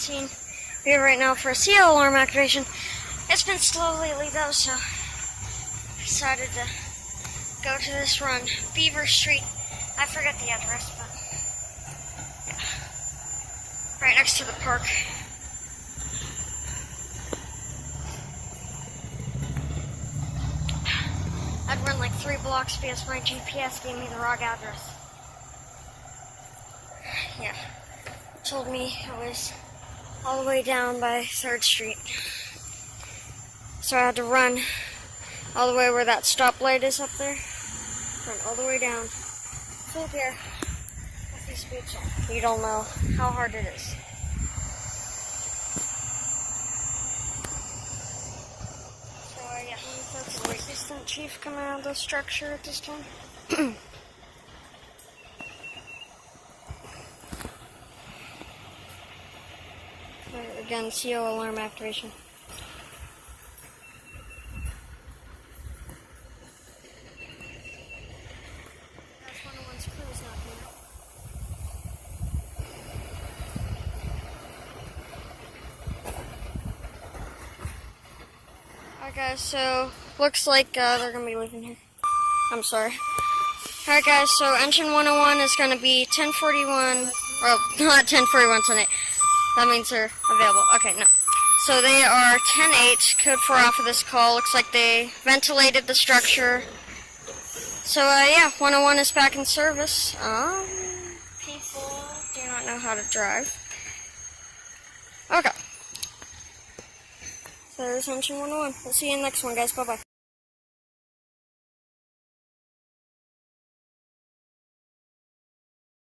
seeing beaver right now for a CO alarm activation. It's been slow lately though, so I decided to go to this run. Beaver Street. I forget the address, but yeah. Right next to the park. I'd run like 3 blocks because my GPS gave me the wrong address. Yeah. Told me it was all the way down by 3rd Street. So I had to run all the way where that stoplight is up there. Run all the way down. Full gear. With these boots on. You don't know how hard it is. Yeah. That's the assistant chief coming out of the structure at this time. Again, CO alarm activation. That's 101's crew is not coming out. Alright guys, so looks like they're going to be leaving here. I'm sorry. Alright guys, so engine 101 is going to be 10:41, well, not 10:41 tonight. That means they're available. Okay, no. So they are 10-8, code 4 off of this call. Looks like they ventilated the structure. So, yeah, 101 is back in service. People do not know how to drive. Okay. So there's engine 101. We'll see you in the next one, guys. Bye-bye.